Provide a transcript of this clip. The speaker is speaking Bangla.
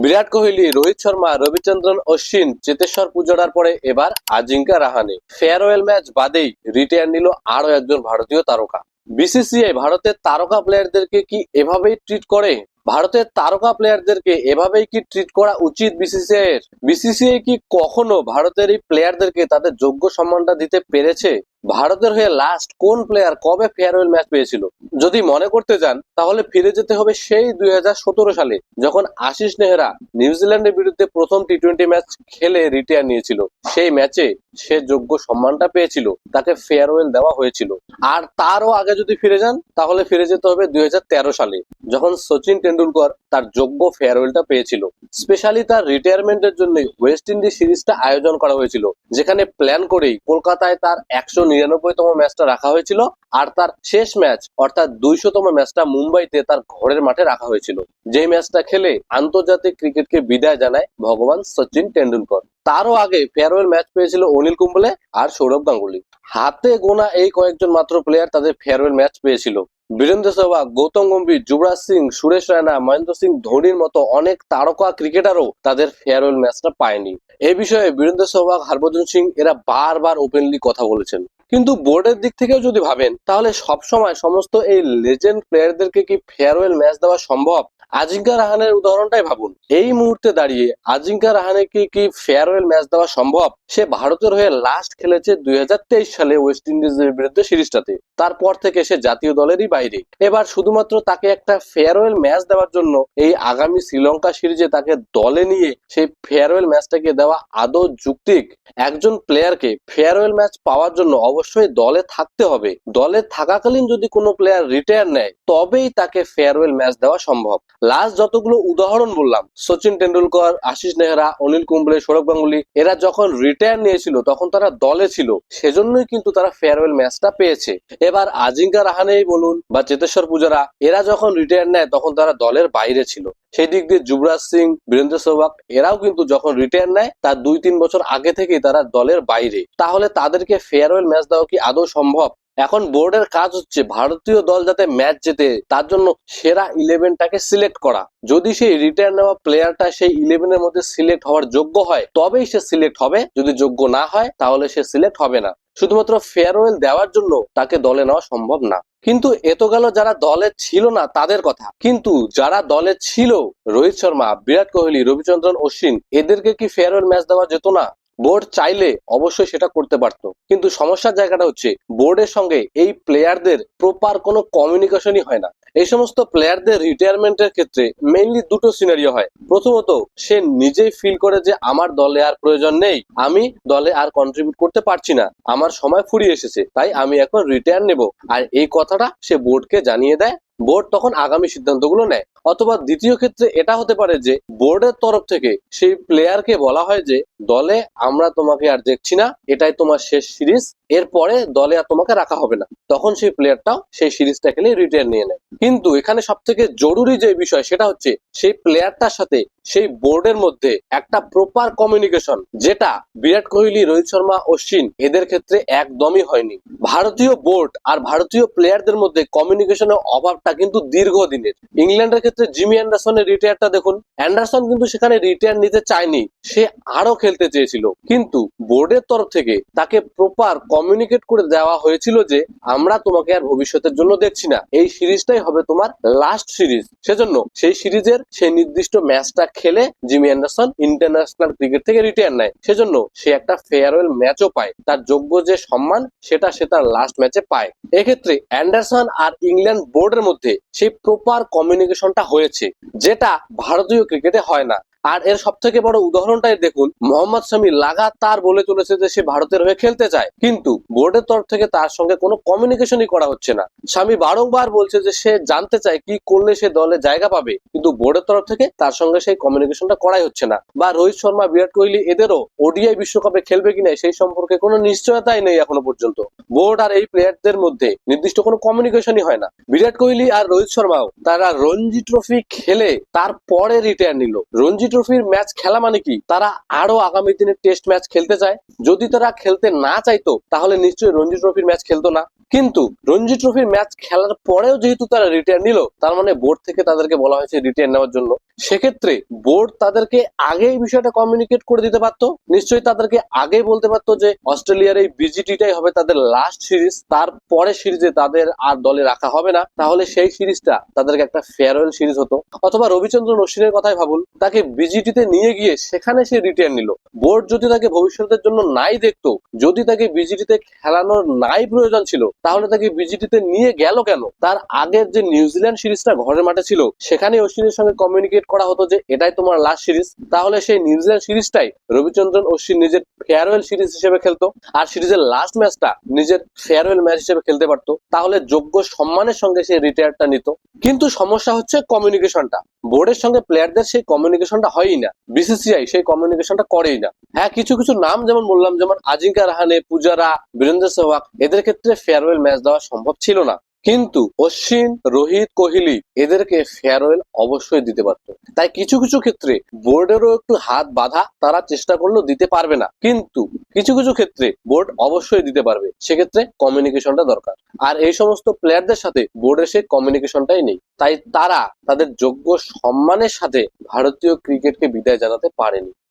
বিরাট কোহলি, রোহিত শর্মা, রবিচন্দ্রন অশ্বিন, চেতেশ্বর পূজারার পরে এবার আজিঙ্কা রাহানে। ফেয়ারওয়েল ম্যাচ বাদেই রিটায়ার নিল আরো একজন ভারতীয় তারকা। বিসিসিআই ভারতের তারকা প্লেয়ারদেরকে কি এভাবেই ট্রিট করে? ভারতের তারকা প্লেয়ারদেরকে এভাবেই কি ট্রিট করা উচিত বিসিসিআই এর? বিসিসিআই কি কখনো ভারতের এই প্লেয়ারদেরকে তাদের যোগ্য সম্মানটা দিতে পেরেছে? ভারতের হয়ে লাস্ট কোন প্লেয়ার কবে ফেয়ারওয়েল ম্যাচ পেয়েছিল? যদি মনে করতে যান তাহলে ফিরে যেতে হবে সেই 2017 সালে, যখন আশিস নেহরা নিউজিল্যান্ডের বিরুদ্ধে প্রথম টি-20 ম্যাচ খেলে রিটায়ার নিয়েছিল। সেই ম্যাচে সে যোগ্য সম্মানটা পেয়েছিল, তাকে ফেয়ারওয়েল দেওয়া হয়েছিল। আর তারও আগে যদি ফিরে যান তাহলে ফিরে যেতে হবে 2013 সালে, যখন সচিন টেন্ডুলকর তার যোগ্য ফেয়ারওয়েলটা পেয়েছিল। স্পেশালি তার রিটায়ারমেন্টের জন্য ওয়েস্ট ইন্ডিজ সিরিজটা আয়োজন করা হয়েছিল, যেখানে প্ল্যান করেই কলকাতায় তার 199তম ম্যাচটা রাখা হয়েছিল, আর তার শেষ ম্যাচ অর্থাৎ 200তম ম্যাচটা মুম্বাইতে তার ঘরের মাঠে রাখা হয়েছিল। যেই ম্যাচটা খেলে আন্তর্জাতিক ক্রিকেটকে বিদায় জানায় ভগবান সচিন টেন্ডুলকর। তারও আগে ফেয়ারওয়েল ম্যাচ পেয়েছিল অনিল কুম্বলে আর সৌরভ গাঙ্গুলি। হাতে গোনা এই কয়েকজন মাত্র প্লেয়ার তাদের ফেয়ারওয়েল ম্যাচ পেয়েছিল। বীরেন্দ্র সেহবাগ, গৌতম গম্ভীর, যুবরাজ সিং, সুরেশ রায়না, মহেন্দ্র সিং ধোনির মতো অনেক তারকা ক্রিকেটারও তাদের ফেয়ারওয়েল ম্যাচটা পায়নি। এই বিষয়ে বীরেন্দ্র সেহবাগ, হরভজন সিং এরা বারবার ওপেনলি কথা বলেছেন। কিন্তু বোর্ডের দিক থেকেও যদি ভাবেন তাহলে সবসময় সমস্ত এই লেজেন্ড প্লেয়ারদেরকে কি ফেয়ারওয়েল ম্যাচ দেওয়া সম্ভব? আজিঙ্কা রাহানের উদাহরণটাই ভাবুন। এই মুহূর্তে দাঁড়িয়ে আজিঙ্কা রাহানেকে কি ফেয়ারওয়েল ম্যাচ দেওয়া সম্ভব? সে ভারতের হয়ে লাস্ট খেলেছে 2023 সালে ওয়েস্ট ইন্ডিজের বিরুদ্ধে সিরিজটাতে। তারপর থেকে সে জাতীয় দলেরই বাইরে। এবার শুধুমাত্র তাকে একটা ফেয়ারওয়েল ম্যাচ দেওয়ার জন্য এই আগামী শ্রীলঙ্কা সিরিজে তাকে দলে নিয়ে সেই ফেয়ারওয়েল ম্যাচটাকে দেওয়া আদৌ যৌক্তিক? একজন প্লেয়ারকে ফেয়ারওয়েল ম্যাচ পাওয়ার জন্য অবশ্যই দলে থাকতে হবে। দলে থাকাকালীন যদি কোনো প্লেয়ার রিটায়ার নেয় তবেই তাকে ফেয়ারওয়েল ম্যাচ দেওয়া সম্ভব। লাস্ট যতগুলো উদাহরণ বললাম, সচিন টেন্ডুলকর, আশিস নেহরা, অনিল কুম্বলে, সৌরভ গাঙ্গুলি, এরা যখন রিটায়ার নিয়েছিল তখন তারা দলে ছিল, সেজন্যই কিন্তু তারা ফেয়ারওয়েল ম্যাচটা পেয়েছে। এবার আজিঙ্কা রাহানেই বলুন বা চেতেশ্বর পূজারা, এরা যখন রিটায়ার নেয় তখন তারা দলের বাইরে ছিল। সেই দিক দিয়ে যুবরাজ সিং, বীরেন্দ্র সেহবাগ এরাও কিন্তু যখন রিটায়ার নেয় তার 2-3 বছর আগে থেকেই তারা দলের বাইরে। তাহলে তাদেরকে ফেয়ারওয়েল ম্যাচ দেওয়া কি আদৌ সম্ভব? এখন বোর্ডের কাজ হচ্ছে ভারতীয় দল যাতে ম্যাচ জেতে তার জন্য সেরা 11টাকে সিলেক্ট করা। যদি সেই রিটায়ার নেওয়া প্লেয়ারটা সেই 11-এর মধ্যে সিলেক্ট হওয়ার যোগ্য হয় তবেই সে সিলেক্ট হবে, যদি যোগ্য না হয় তাহলে সে সিলেক্ট হবে না। শুধুমাত্র ফেয়ারওয়েল দেওয়ার জন্য তাকে দলে নেওয়া সম্ভব না। কিন্তু এত গেল যারা দলে ছিল না তাদের কথা, কিন্তু যারা দলে ছিল, রোহিত শর্মা, বিরাট কোহলি, রবিচন্দ্রন অশ্বিন, এদেরকে কি ফেয়ারওয়েল ম্যাচ দেওয়া যেত না? বোর্ড চাইলে অবশ্যই সেটা করতে পারতো, কিন্তু সমস্যার জায়গাটা হচ্ছে বোর্ডের সঙ্গে এই প্লেয়ারদের প্রপার কোনো কমিউনিকেশনই হয় না। এই সমস্ত প্লেয়ারদের রিটায়ারমেন্টের ক্ষেত্রে মেইনলি দুটো সিনারিও হয়। প্রথমত, সে নিজেই ফিল করে যে আমার দলে আর প্রয়োজন নেই, আমি দলে আর কন্ট্রিবিউট করতে পারছি না, আমার সময় ফুরিয়ে এসেছে, তাই আমি এখন রিটায়ার নেব। আর এই কথাটা সে বোর্ডকে জানিয়ে দেয়, বোর্ড তখন আগামী সিদ্ধান্তগুলো নেয়। অথবা দ্বিতীয় ক্ষেত্রে এটা হতে পারে যে বোর্ডের তরফ থেকে সেই প্লেয়ারকে বলা হয় যে দলে আমরা তোমাকে আর দেখছি না, এটাই তোমার শেষ সিরিজ, এরপরে দলে আর তোমাকে রাখা হবে না। তখন সেই প্লেয়ারটাও সেই সিরিজটা খেলে রিটায়ার নিয়ে নেয়। কিন্তু এখানে সব থেকে জরুরি যে বিষয় সেটা হচ্ছে সেই প্লেয়ারটার সাথে সেই বোর্ডের মধ্যে একটা প্রপার কমিউনিকেশন, যেটা বিরাট কোহলি, রোহিত শর্মা, অশ্বিন এদের ক্ষেত্রে একদমই হয়নি। ভারতীয় বোর্ড আর ভারতীয় প্লেয়ারদের মধ্যে কমিউনিকেশনের অভাবটা কিন্তু দীর্ঘদিনের। ইংল্যান্ডের ক্ষেত্রে জিমি অ্যান্ডারসনের রিটায়ারটা দেখুন, অ্যান্ডারসন কিন্তু সেখানে রিটায়ার নিতে চায়নি, সে আরো খেলতে চেয়েছিল, কিন্তু বোর্ডের তরফ থেকে তাকে প্রপার কমিউনিকেট করে দেওয়া হয়েছিল যে আমরা তোমাকে আর ভবিষ্যতের জন্য দেখছি না, এই সিরিজটাই হবে তোমার লাস্ট সিরিজ। সেজন্য সেই সিরিজের সেই নির্দিষ্ট ম্যাচটা খেলে জিমি অ্যান্ডারসন ইন্টারন্যাশনাল ক্রিকেট থেকে রিটায়ার নেয়। সেজন্য সে একটা ফেয়ারওয়েল ম্যাচও পায়, তার যোগ্য যে সম্মান সেটা সে তার লাস্ট ম্যাচে পায়। এক্ষেত্রে অ্যান্ডারসন আর ইংল্যান্ড বোর্ডের মধ্যে সেই প্রপার কমিউনিকেশনটা হয়েছে, যেটা ভারতীয় ক্রিকেটে হয় না। আর এর সব থেকে বড় উদাহরণটাই দেখুন, মোহাম্মদ শামি লাগাতার বলে চলেছে যে সে ভারতের হয়ে খেলতে চায়, কিন্তু বোর্ডের তরফ থেকে তার সঙ্গে কোনো কমিউনিকেশনই করা হচ্ছে না। শামি বারংবার বলছে যে সে জানতে চায় কি করলে সে দলে জায়গা পাবে, কিন্তু বোর্ডের তরফ থেকে তার সঙ্গে সেই কমিউনিকেশনটা করাই হচ্ছে না। বা রোহিত শর্মা, বিরাট কোহলি এদেরও ওডিআই বিশ্বকাপে খেলবে কিনা সেই সম্পর্কে কোনো নিশ্চয়তাই নেই এখনো পর্যন্ত। বোর্ড আর এই প্লেয়ারদের মধ্যে নির্দিষ্ট কোনো কমিউনিকেশনই হয় না। বিরাট কোহলি আর রোহিত শর্মাও তারা রঞ্জি ট্রফি খেলে তারপরে রিটায়ার নিল। রঞ্জি ট্রফির ম্যাচ খেলা মানে কি তারা আরো আগামী দিনে টেস্ট ম্যাচ খেলতে চায়। যদি তারা খেলতে না চাইতো তাহলে নিশ্চয়ই রঞ্জি ট্রফির ম্যাচ খেলতো না। কিন্তু রঞ্জি ট্রফির ম্যাচ খেলার পরেও যেহেতু তারা রিটায়ার নিল, তার মানে বোর্ড থেকে তাদেরকে বলা হয়েছে রিটায়ার নেওয়ার জন্য। সেক্ষেত্রে বোর্ড তাদেরকে আগে এই বিষয়টা কমিউনিকেট করে দিতে পারতো। নিশ্চয়ই তাদেরকে আগেই বলতে পারতো যে অস্ট্রেলিয়ার এই বিজিটিটাই হবে তাদের লাস্ট সিরিজ, তারপরে সিরিজে তাদের আর দলে রাখা হবে না। তাহলে সেই সিরিজটা তাদেরকে একটা ফেয়ারওয়েল সিরিজ হতো। অথবা রবিচন্দ্রন অশ্বিনের কথাই ভাবুন, তাকে বিজিটিতে নিয়ে গিয়ে সেখানে সে রিটায়ার নিল। বোর্ড যদি তাকে ভবিষ্যতের জন্য নাই দেখতো, যদি তাকে বিজিটিতে খেলানোর নাই প্রয়োজন ছিল, তাহলে তাকে বিজিটিতে নিয়ে গেল কেন? তার আগের যে নিউজিল্যান্ড সিরিজটা ঘরের মাঠে ছিল, সেখানে অশ্বিনের সঙ্গে কমিউনিকেট করা হতো যে এটাই তোমার লাস্ট সিরিজ। তাহলে সেই নিউজিল্যান্ড সিরিজটাই রবিচন্দ্রন অশ্বিন নিজের ফেয়ারওয়েল সিরিজ হিসেবে খেলতো, আর সিরিজের লাস্ট ম্যাচটা নিজের ফেয়ারওয়েল ম্যাচ হিসেবে খেলতে পারতো। তাহলে যোগ্য সম্মানের সঙ্গে সে রিটায়ারটা নিত। কিন্তু সমস্যা হচ্ছে কমিউনিকেশনটা। বোর্ডের সঙ্গে প্লেয়ারদের সেই কমিউনিকেশনটা হয়ই না, বিসিসিআই সেই কমিউনিকেশনটা করেই না। হ্যাঁ, কিছু কিছু নাম যেমন বললাম, যেমন আজিঙ্কা রাহানে, পূজারা, বীরেন্দ্র সেহবাগ, এদের ক্ষেত্রে ফেয়ারওয়েল ম্যাচ দেওয়া সম্ভব ছিল না। কিন্তু অশ্বিন, রোহিত, কোহলি এদেরকে ফেয়ারওয়েল অবশ্যই দিতে পারত। তাই কিছু কিছু ক্ষেত্রে বোর্ডেরও একটু হাত বাঁধা, তারা চেষ্টা করলেও দিতে পারবে না। কিন্তু কিছু কিছু ক্ষেত্রে বোর্ড অবশ্যই দিতে পারবে, সেক্ষেত্রে কমিউনিকেশনটা দরকার। আর এই সমস্ত প্লেয়ারদের সাথে বোর্ডের সেই কমিউনিকেশনটাই নেই, তাই তারা তাদের যোগ্য সম্মানের সাথে ভারতীয় ক্রিকেটকে বিদায় জানাতে পারেনি।